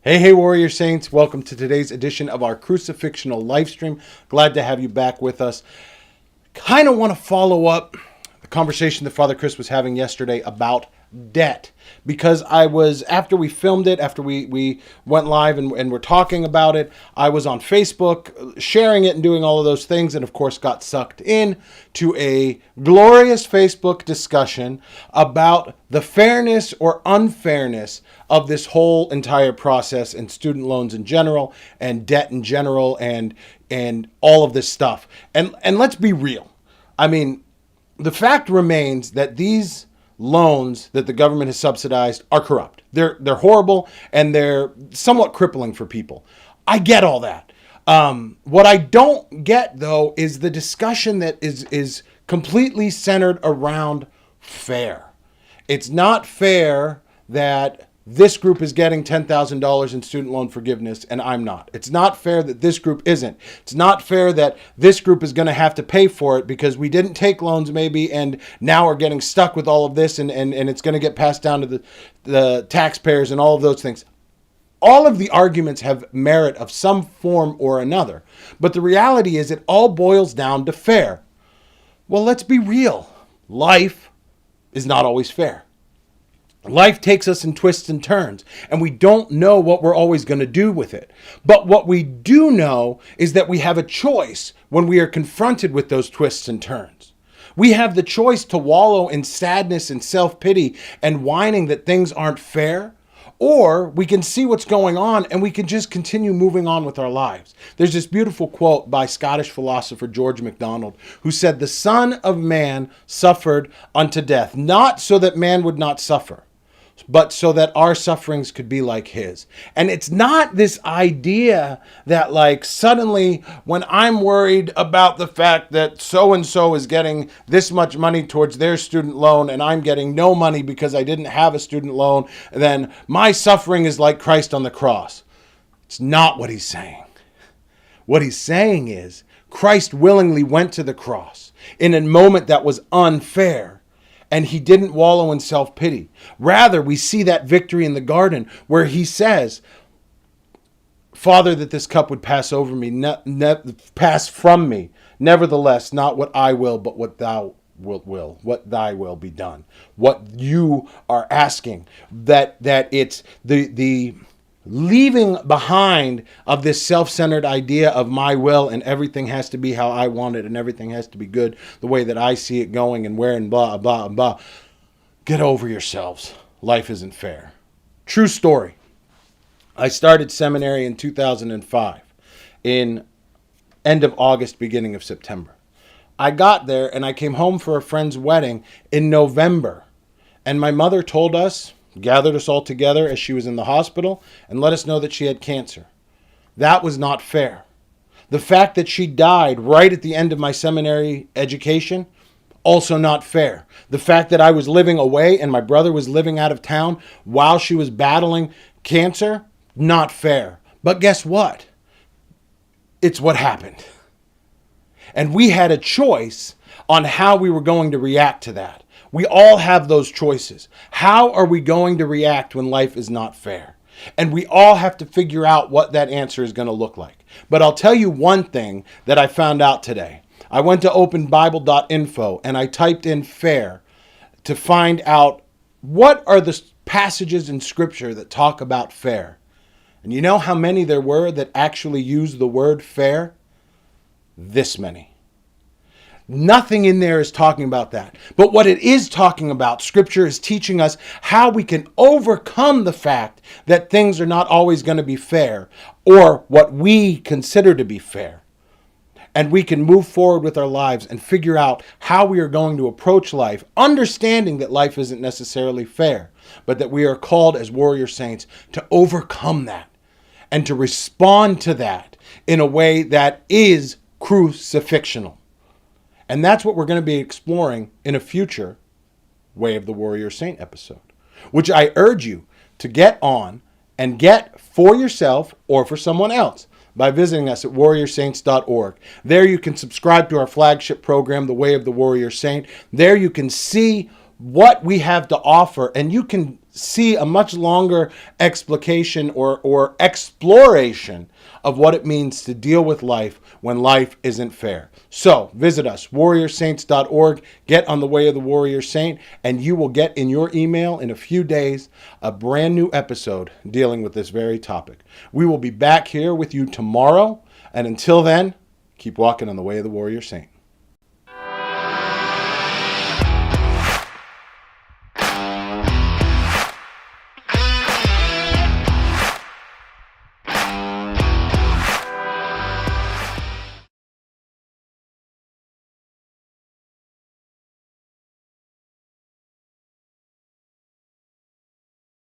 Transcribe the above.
Hey, Warrior Saints. Welcome to today's edition of our Crucifixional live stream. Glad to have you back with us. Kind of want to follow up the conversation that Father Chris was having yesterday about debt. Because after we filmed it, after we went live and we're talking about it, I was on Facebook sharing it and doing all of those things, and of course got sucked in to a glorious Facebook discussion about the fairness or unfairness of this whole entire process and student loans in general and debt in general and all of this stuff. And let's be real. I mean, the fact remains that these loans that the government has subsidized are corrupt. They're horrible and they're somewhat crippling for people. I get all that. What I don't get, though, is the discussion that is completely centered around fair. It's not fair that this group is getting $10,000 in student loan forgiveness and I'm not. It's not fair that this group isn't. It's not fair that this group is going to have to pay for it because we didn't take loans maybe and now we're getting stuck with all of this and it's going to get passed down to the taxpayers and all of those things. All of the arguments have merit of some form or another. But the reality is it all boils down to fair. Well, let's be real. Life is not always fair. Life takes us in twists and turns, and we don't know what we're always going to do with it. But what we do know is that we have a choice when we are confronted with those twists and turns. We have the choice to wallow in sadness and self-pity and whining that things aren't fair, or we can see what's going on and we can just continue moving on with our lives. There's this beautiful quote by Scottish philosopher George MacDonald, who said, "The Son of Man suffered unto death, not so that man would not suffer, but so that our sufferings could be like his." And it's not this idea that like suddenly when I'm worried about the fact that so-and-so is getting this much money towards their student loan and I'm getting no money because I didn't have a student loan, then my suffering is like Christ on the cross. It's not what he's saying. What he's saying is Christ willingly went to the cross in a moment that was unfair. And he didn't wallow in self-pity. Rather, we see that victory in the garden where he says, "Father, that this cup would pass over me, pass from me. Nevertheless, not what I will, but what thou wilt will. What thy will be done." What you are asking, that it's the leaving behind of this self-centered idea of my will and everything has to be how I want it and everything has to be good the way that I see it going and where and blah, blah, blah. Get over yourselves. Life isn't fair. True story. I started seminary in 2005, in end of August, beginning of September. I got there and I came home for a friend's wedding in November. And my mother told us, gathered us all together as she was in the hospital and let us know that she had cancer. That was not fair. The fact that she died right at the end of my seminary education, also not fair. The fact that I was living away and my brother was living out of town while she was battling cancer, not fair. But guess what? It's what happened. And we had a choice on how we were going to react to that. We all have those choices. How are we going to react when life is not fair? And we all have to figure out what that answer is going to look like. But I'll tell you one thing that I found out today. I went to openbible.info and I typed in fair to find out what are the passages in Scripture that talk about fair. And you know how many there were that actually used the word fair? This many. Nothing in there is talking about that. But what it is talking about, Scripture is teaching us how we can overcome the fact that things are not always going to be fair or what we consider to be fair. And we can move forward with our lives and figure out how we are going to approach life, understanding that life isn't necessarily fair, but that we are called as warrior saints to overcome that and to respond to that in a way that is crucifixional. And that's what we're going to be exploring in a future Way of the Warrior Saint episode, which I urge you to get on and get for yourself or for someone else by visiting us at warriorsaints.org. There you can subscribe to our flagship program, The Way of the Warrior Saint. There you can see what we have to offer, and you can see a much longer explication or exploration of what it means to deal with life when life isn't fair. So visit us, warriorsaints.org. Get on the way of the warrior saint, and you will get in your email in a few days a brand new episode dealing with this very topic. We will be back here with you tomorrow, and until then, keep walking on the way of the warrior saint.